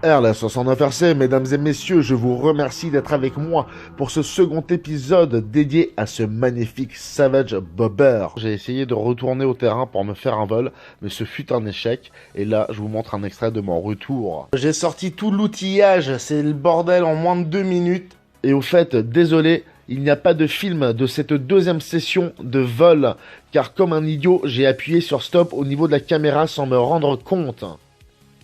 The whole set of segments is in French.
RL69RC, mesdames et messieurs, je vous remercie d'être avec moi pour ce second épisode dédié à ce magnifique Savage Bobber. J'ai essayé de retourner au terrain pour me faire un vol, mais ce fut un échec, et là je vous montre un extrait de mon retour. J'ai sorti tout l'outillage, c'est le bordel en moins de 2 minutes, et au fait, désolé, il n'y a pas de film de cette deuxième session de vol, car comme un idiot, j'ai appuyé sur stop au niveau de la caméra sans me rendre compte.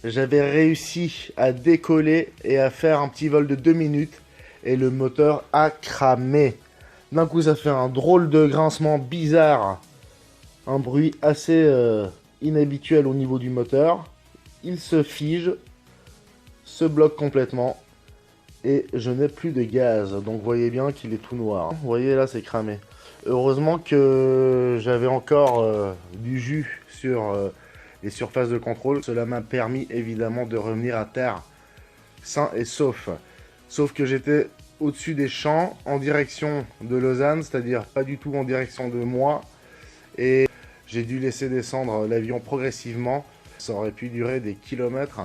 J'avais réussi à décoller et à faire un petit vol de 2 minutes et le moteur a cramé. D'un coup, ça fait un drôle de grincement bizarre, un bruit assez inhabituel au niveau du moteur. Il se fige, se bloque complètement et je n'ai plus de gaz. Donc, vous voyez bien qu'il est tout noir. Vous voyez là, c'est cramé. Heureusement que j'avais encore du jus sur les surfaces de contrôle. Cela m'a permis évidemment de revenir à terre sain et sauf. Sauf que j'étais au-dessus des champs en direction de Lausanne, c'est-à-dire pas du tout en direction de moi. Et j'ai dû laisser descendre l'avion progressivement. Ça aurait pu durer des kilomètres.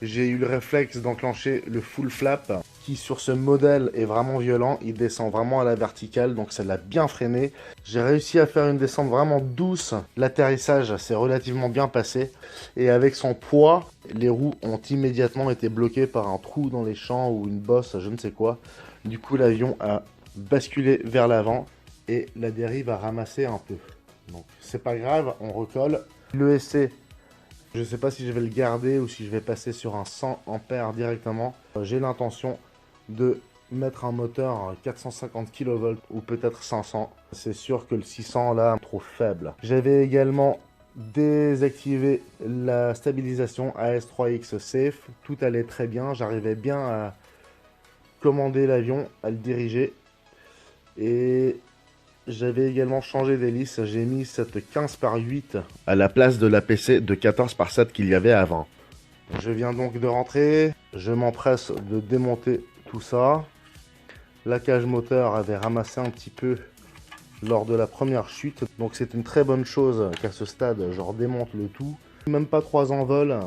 J'ai eu le réflexe d'enclencher le full flap qui sur ce modèle est vraiment violent, il descend vraiment à la verticale, donc ça l'a bien freiné. J'ai réussi à faire une descente vraiment douce, l'atterrissage s'est relativement bien passé, et avec son poids, les roues ont immédiatement été bloquées par un trou dans les champs ou une bosse, je ne sais quoi. Du coup l'avion a basculé vers l'avant, et la dérive a ramassé un peu. Donc c'est pas grave, on recolle. L'ESC, je ne sais pas si je vais le garder ou si je vais passer sur un 100 ampères directement. J'ai l'intention de mettre un moteur 450 kV ou peut-être 500. C'est sûr que le 600 là, trop faible. J'avais également désactivé la stabilisation AS3X Safe. Tout allait très bien. J'arrivais bien à commander l'avion, à le diriger. Et j'avais également changé d'hélice. J'ai mis cette 15 par 8 à la place de l'APC de 14 par 7 qu'il y avait avant. Je viens donc de rentrer. Je m'empresse de démonter tout ça. La cage moteur avait ramassé un petit peu lors de la première chute. Donc c'est une très bonne chose qu'à ce stade, je redémonte le tout. Même pas 3 envols,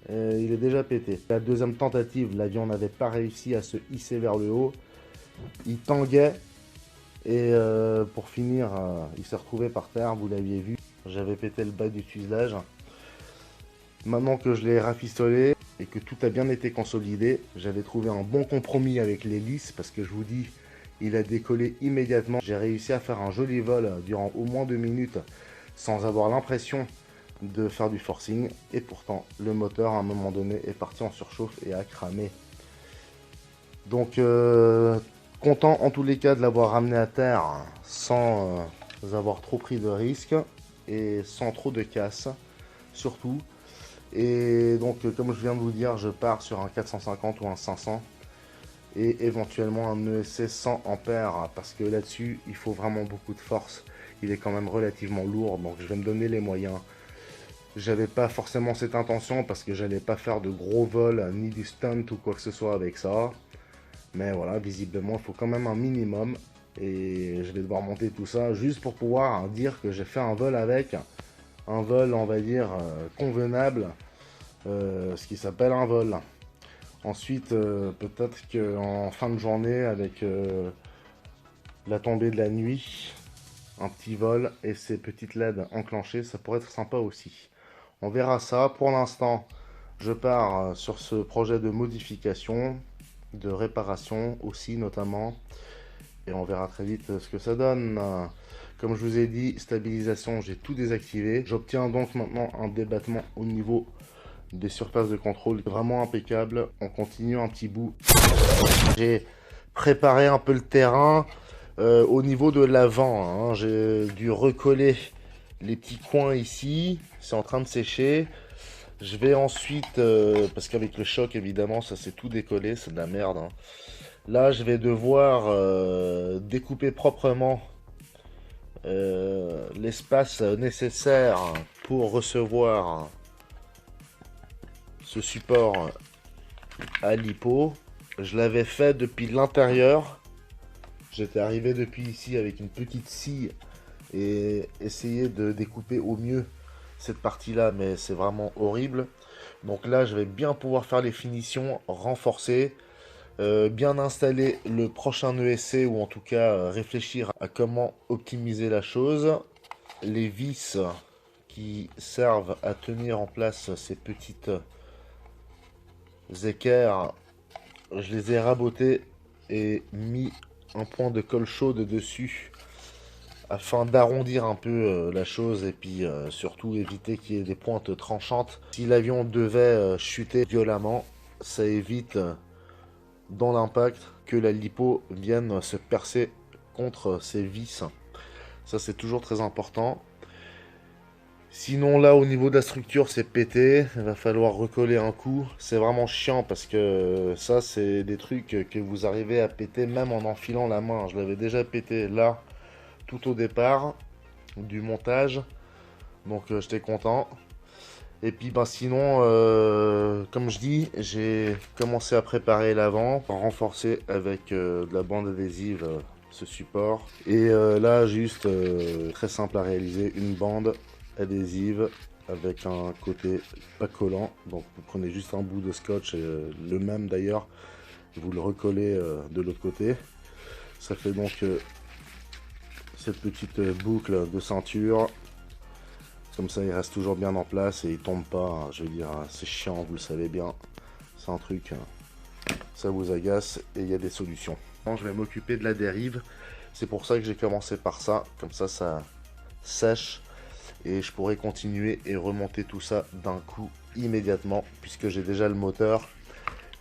il est déjà pété. La deuxième tentative, l'avion n'avait pas réussi à se hisser vers le haut. Il tanguait. Et pour finir, il s'est retrouvé par terre, vous l'aviez vu. J'avais pété le bas du fuselage. Maintenant que je l'ai rafistolé et que tout a bien été consolidé, j'avais trouvé un bon compromis avec l'hélice parce que je vous dis, il a décollé immédiatement. J'ai réussi à faire un joli vol durant au moins 2 minutes sans avoir l'impression de faire du forcing. Et pourtant, le moteur à un moment donné est parti en surchauffe et a cramé. Donc, content en tous les cas de l'avoir ramené à terre sans avoir trop pris de risques et sans trop de casse, surtout. Et donc, comme je viens de vous dire, je pars sur un 450 ou un 500 et éventuellement un ESC 100 ampères parce que là-dessus, il faut vraiment beaucoup de force. Il est quand même relativement lourd, donc je vais me donner les moyens. J'avais pas forcément cette intention parce que j'allais pas faire de gros vols ni du stunt ou quoi que ce soit avec ça. Mais voilà, visiblement, il faut quand même un minimum. Et je vais devoir monter tout ça juste pour pouvoir dire que j'ai fait un vol avec. Un vol, on va dire, convenable. Ce qui s'appelle un vol. Ensuite, peut-être qu'en fin de journée, avec la tombée de la nuit, un petit vol et ces petites LED enclenchées, ça pourrait être sympa aussi. On verra ça. Pour l'instant, je pars sur ce projet de modification, de réparation aussi notamment, et on verra très vite ce que ça donne. Comme je vous ai dit, stabilisation, j'ai tout désactivé. J'obtiens donc maintenant un débattement au niveau des surfaces de contrôle vraiment impeccable. On continue un petit bout. J'ai préparé un peu le terrain au niveau de l'avant, hein. J'ai dû recoller les petits coins ici, c'est en train de sécher. Je vais ensuite, parce qu'avec le choc évidemment ça s'est tout décollé, c'est de la merde, hein. Là je vais devoir découper proprement l'espace nécessaire pour recevoir ce support à l'hypo. Je l'avais fait depuis l'intérieur. J'étais arrivé depuis ici avec une petite scie et essayer de découper au mieux cette partie là, mais c'est vraiment horrible. Donc là, je vais bien pouvoir faire les finitions, renforcer, bien installer le prochain ESC, ou en tout cas réfléchir à comment optimiser la chose. Les vis qui servent à tenir en place ces petites équerres, je les ai rabotés et mis un point de colle chaude dessus afin d'arrondir un peu la chose et puis surtout éviter qu'il y ait des pointes tranchantes. Si l'avion devait chuter violemment, ça évite dans l'impact que la lipo vienne se percer contre ces vis. Ça, c'est toujours très important. Sinon, là, au niveau de la structure, c'est pété. Il va falloir recoller un coup. C'est vraiment chiant parce que ça, c'est des trucs que vous arrivez à péter même en enfilant la main. Je l'avais déjà pété là, tout au départ du montage. Donc, j'étais content. Et puis, ben, sinon, comme je dis, j'ai commencé à préparer l'avant, renforcer avec de la bande adhésive ce support. Et là, juste très simple à réaliser, une bande adhésive avec un côté pas collant. Donc vous prenez juste un bout de scotch, le même d'ailleurs, vous le recollez de l'autre côté. Ça fait donc cette petite boucle de ceinture. Comme ça, il reste toujours bien en place et il tombe pas. Hein, je veux dire, hein, c'est chiant, vous le savez bien. C'est un truc, ça vous agace et il y a des solutions. Bon, je vais m'occuper de la dérive. C'est pour ça que j'ai commencé par ça. Comme ça sèche. Et je pourrais continuer et remonter tout ça d'un coup immédiatement, puisque j'ai déjà le moteur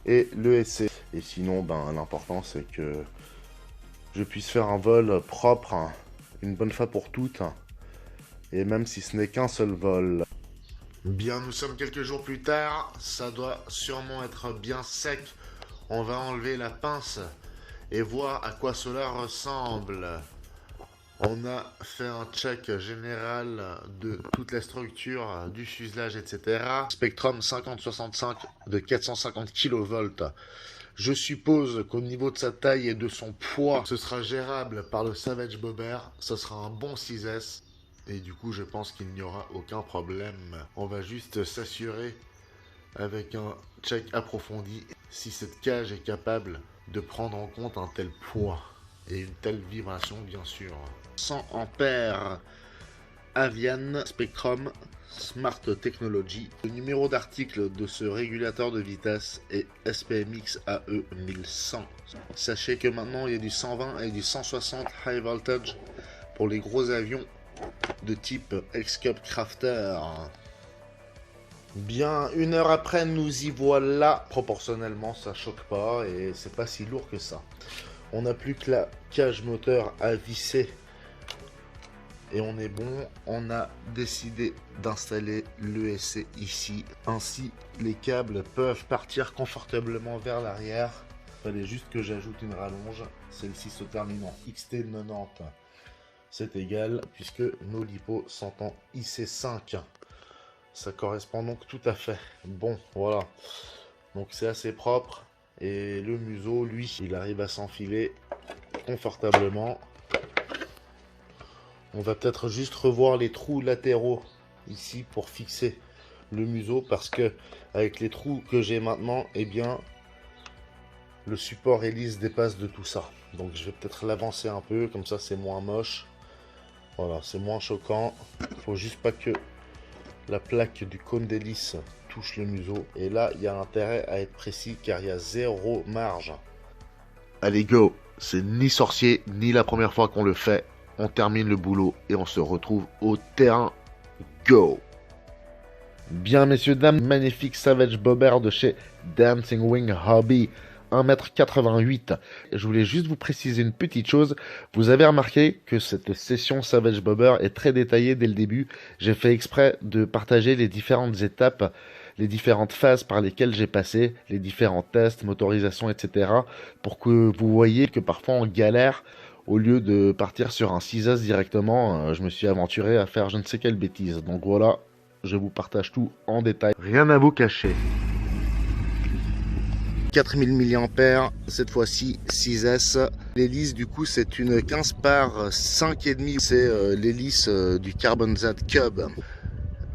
et le ESC. Et sinon, ben, l'important c'est que je puisse faire un vol propre, une bonne fois pour toutes, et même si ce n'est qu'un seul vol. Bien, nous sommes quelques jours plus tard, ça doit sûrement être bien sec. On va enlever la pince et voir à quoi cela ressemble. On a fait un check général de toute la structure, du fuselage, etc. Spectrum 5065 de 450 kV. Je suppose qu'au niveau de sa taille et de son poids, ce sera gérable par le Savage Bobber. Ce sera un bon 6S. Et du coup, je pense qu'il n'y aura aucun problème. On va juste s'assurer avec un check approfondi si cette cage est capable de prendre en compte un tel poids et une telle vibration, bien sûr. 100 ampères Avian Spectrum Smart Technology. Le numéro d'article de ce régulateur de vitesse est SPMX AE 1100. Sachez que maintenant il y a du 120 et du 160 high voltage pour les gros avions de type X-Cup Crafter. Bien, une heure après, nous y voilà. Proportionnellement, ça choque pas et c'est pas si lourd que ça. On n'a plus que la cage moteur à visser et on est bon. On a décidé d'installer l'ESC ici. Ainsi, les câbles peuvent partir confortablement vers l'arrière. Il fallait juste que j'ajoute une rallonge. Celle-ci se termine en XT90. C'est égal puisque nos lipos sont en IC5. Ça correspond donc tout à fait. Bon, voilà. Donc c'est assez propre. Et le museau, lui, il arrive à s'enfiler confortablement. On va peut-être juste revoir les trous latéraux ici pour fixer le museau. Parce que avec les trous que j'ai maintenant, eh bien, le support hélice dépasse de tout ça. Donc je vais peut-être l'avancer un peu. Comme ça, c'est moins moche. Voilà, c'est moins choquant. Il faut juste pas que la plaque du cône d'hélice touche le museau. Et là, il y a intérêt à être précis car il y a zéro marge. Allez, go! C'est ni sorcier, ni la première fois qu'on le fait. On termine le boulot et on se retrouve au terrain. Go! Bien, messieurs, dames, magnifique Savage Bobber de chez Dancing Wing Hobby. 1m88. Je voulais juste vous préciser une petite chose. Vous avez remarqué que cette session Savage Bobber est très détaillée dès le début. J'ai fait exprès de partager les différentes étapes, les différentes phases par lesquelles j'ai passé, les différents tests, motorisation, etc. pour que vous voyez que parfois on galère. Au lieu de partir sur un 6S directement, je me suis aventuré à faire je ne sais quelle bêtise. Donc voilà, je vous partage tout en détail. Rien à vous cacher. 4000 mAh, cette fois-ci 6S. L'hélice du coup c'est une 15 par 5,5. C'est l'hélice du Carbon Z Cub.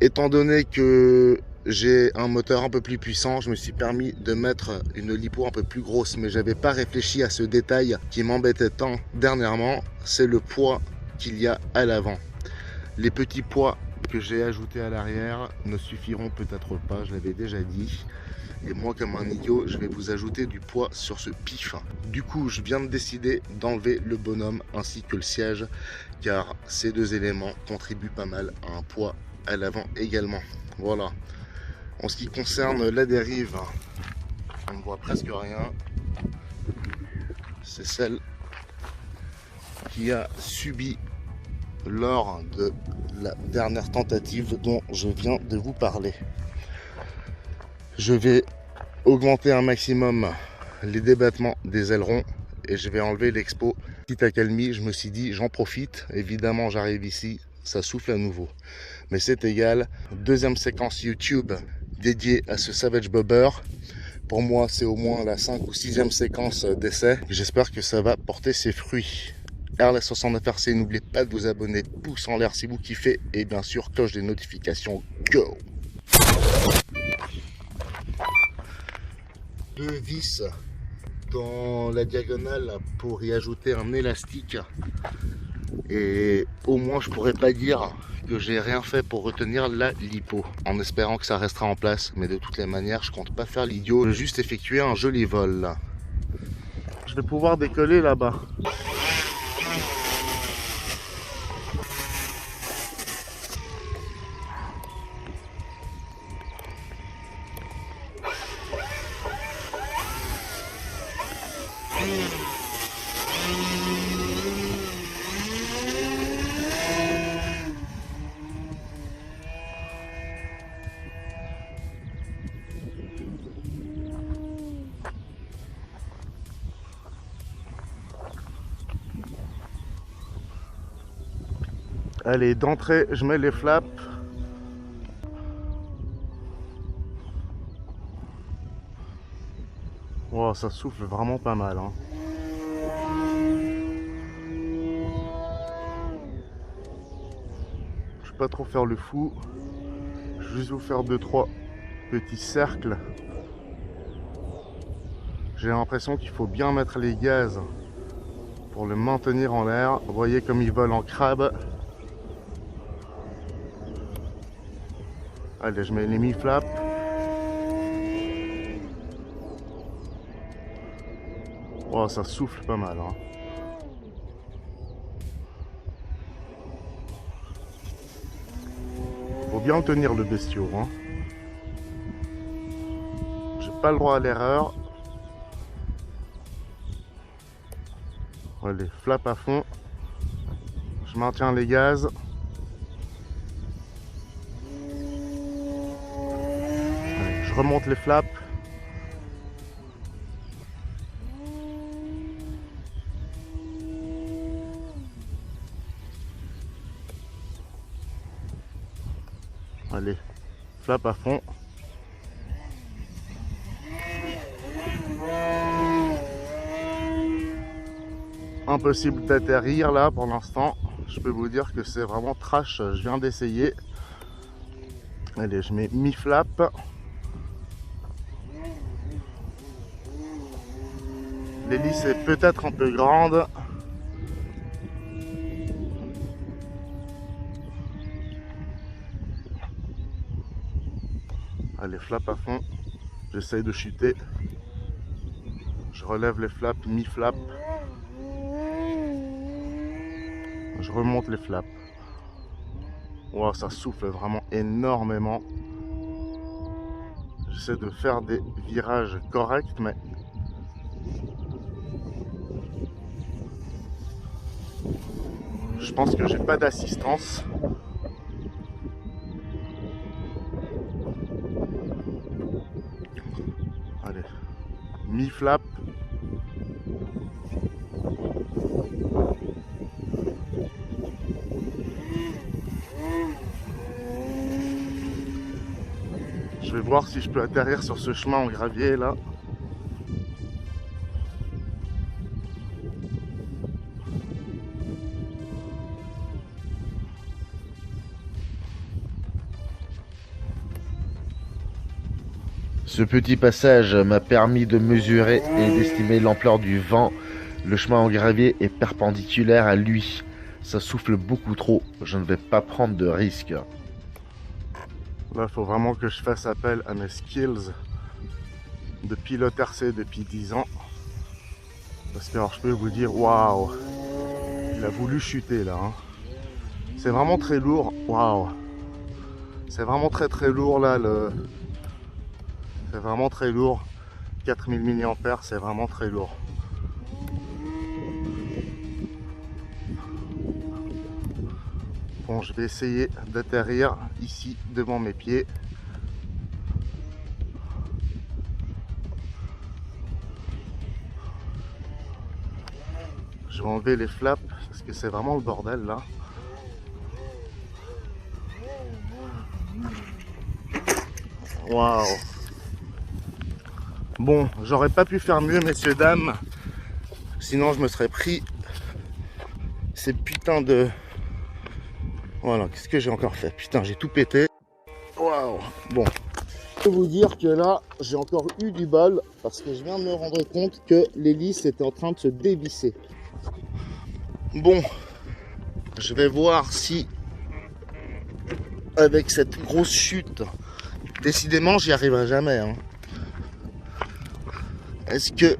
Étant donné que j'ai un moteur un peu plus puissant, je me suis permis de mettre une lipo un peu plus grosse, mais j'avais pas réfléchi à ce détail qui m'embêtait tant dernièrement, c'est le poids qu'il y a à l'avant. Les petits poids que j'ai ajoutés à l'arrière ne suffiront peut-être pas, je l'avais déjà dit. Et moi, comme un idiot, je vais vous ajouter du poids sur ce pif. Du coup, je viens de décider d'enlever le bonhomme ainsi que le siège, car ces deux éléments contribuent pas mal à un poids à l'avant également. Voilà. En ce qui concerne la dérive, on ne voit presque rien. C'est celle qui a subi lors de la dernière tentative dont je viens de vous parler. Je vais augmenter un maximum les débattements des ailerons et je vais enlever l'expo. Petite accalmie, je me suis dit j'en profite, évidemment j'arrive ici, ça souffle à nouveau. Mais c'est égal, deuxième séquence YouTube dédiée à ce Savage Bobber. Pour moi c'est au moins la 5 ou 6e séquence d'essai. J'espère que ça va porter ses fruits. RLS69RC, n'oubliez pas de vous abonner, pouce en l'air si vous kiffez et bien sûr cloche des notifications, go! Deux vis dans la diagonale pour y ajouter un élastique et au moins je pourrais pas dire que j'ai rien fait pour retenir la lipo en espérant que ça restera en place, mais de toutes les manières je compte pas faire l'idiot, je vais juste effectuer un joli vol. Je vais pouvoir décoller là-bas. Allez, d'entrée, je mets les flaps. Wow, ça souffle vraiment pas mal, hein. Je vais pas trop faire le fou. Je vais juste vous faire 2-3 petits cercles. J'ai l'impression qu'il faut bien mettre les gaz pour le maintenir en l'air. Vous voyez comme il vole en crabe. Allez, je mets les mi-flaps. Oh, ça souffle pas mal, hein. Faut bien le tenir le bestiau, hein. J'ai pas le droit à l'erreur. Allez, flap à fond. Je maintiens les gaz. Allez, je remonte les flaps. Allez, flap à fond. Impossible d'atterrir là pour l'instant. Je peux vous dire que c'est vraiment trash. Je viens d'essayer. Allez, je mets mi-flap. L'hélice est peut-être un peu grande. Allez, flap à fond. J'essaye de chuter. Je relève les flaps, mi-flap. Je remonte les flaps. Wow, ça souffle vraiment énormément. J'essaie de faire des virages corrects, mais je pense que j'ai pas d'assistance. Allez, mi-flap. Je vais voir si je peux atterrir sur ce chemin en gravier là. Ce petit passage m'a permis de mesurer et d'estimer l'ampleur du vent. Le chemin en gravier est perpendiculaire à lui. Ça souffle beaucoup trop, je ne vais pas prendre de risques. Là, il faut vraiment que je fasse appel à mes skills de pilote RC depuis 10 ans. Parce que alors, je peux vous dire, waouh, il a voulu chuter là. Hein. C'est vraiment très lourd, waouh. C'est vraiment très lourd là. C'est vraiment très lourd. 4000 mAh, c'est vraiment très lourd. Bon, je vais essayer d'atterrir ici devant mes pieds. Je vais enlever les flaps parce que c'est vraiment le bordel là. Waouh. Bon, j'aurais pas pu faire mieux, messieurs, dames. Sinon, je me serais pris ces putains de... Voilà, qu'est-ce que j'ai encore fait? Putain, j'ai tout pété. Waouh. Bon, je peux vous dire que là, j'ai encore eu du bol parce que je viens de me rendre compte que l'hélice était en train de se dévisser. Bon, je vais voir si, avec cette grosse chute, décidément, j'y arriverai jamais. Hein. Est-ce que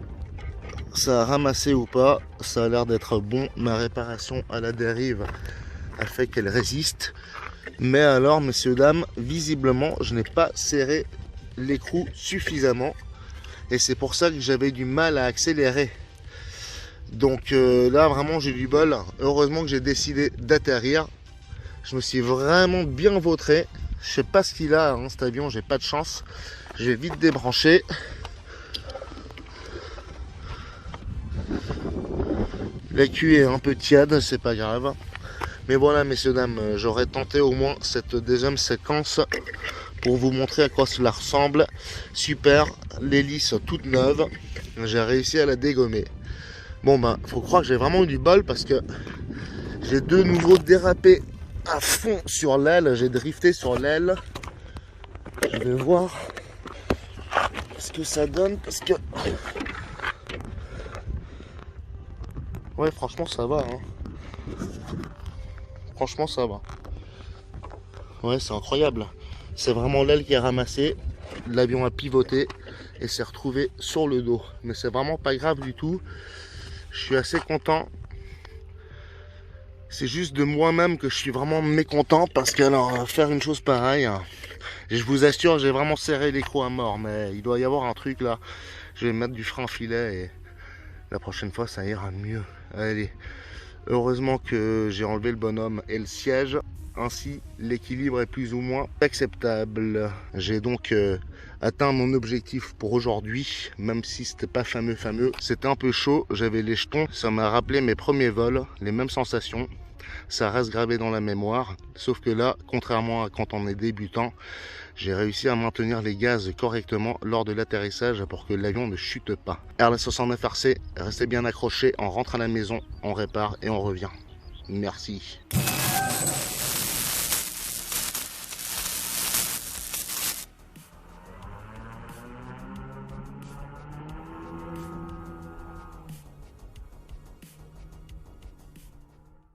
ça a ramassé ou pas? Ça a l'air d'être bon. Ma réparation à la dérive a fait qu'elle résiste. Mais alors, messieurs, dames, visiblement, je n'ai pas serré l'écrou suffisamment. Et c'est pour ça que j'avais du mal à accélérer. Donc là, vraiment, j'ai du bol. Heureusement que j'ai décidé d'atterrir. Je me suis vraiment bien vautré. Je sais pas ce qu'il a, hein, cet avion, j'ai pas de chance. Je vais vite débrancher. La queue est un peu tiède, c'est pas grave. Mais voilà, messieurs, dames, j'aurais tenté au moins cette deuxième séquence pour vous montrer à quoi cela ressemble. Super, l'hélice toute neuve. J'ai réussi à la dégommer. Bon, ben, faut croire que j'ai vraiment eu du bol parce que j'ai de nouveau dérapé à fond sur l'aile. J'ai drifté sur l'aile. Je vais voir ce que ça donne parce que... Ouais, franchement, ça va. Hein. Franchement, ça va. Ouais, c'est incroyable. C'est vraiment l'aile qui a ramassé. L'avion a pivoté et s'est retrouvé sur le dos. Mais c'est vraiment pas grave du tout. Je suis assez content. C'est juste de moi-même que je suis vraiment mécontent parce que alors, faire une chose pareille, je vous assure, j'ai vraiment serré l'écrou à mort. Mais il doit y avoir un truc là. Je vais mettre du frein filet et la prochaine fois, ça ira mieux. Allez. Heureusement que j'ai enlevé le bonhomme et le siège. Ainsi, l'équilibre est plus ou moins acceptable. J'ai donc atteint mon objectif pour aujourd'hui, même si c'était pas fameux. C'était un peu chaud, j'avais les jetons. Ça m'a rappelé mes premiers vols, les mêmes sensations. Ça reste gravé dans la mémoire. Sauf que là, contrairement à quand on est débutant, j'ai réussi à maintenir les gaz correctement lors de l'atterrissage pour que l'avion ne chute pas. RL69 RC, restez bien accrochés, on rentre à la maison, on répare et on revient. Merci.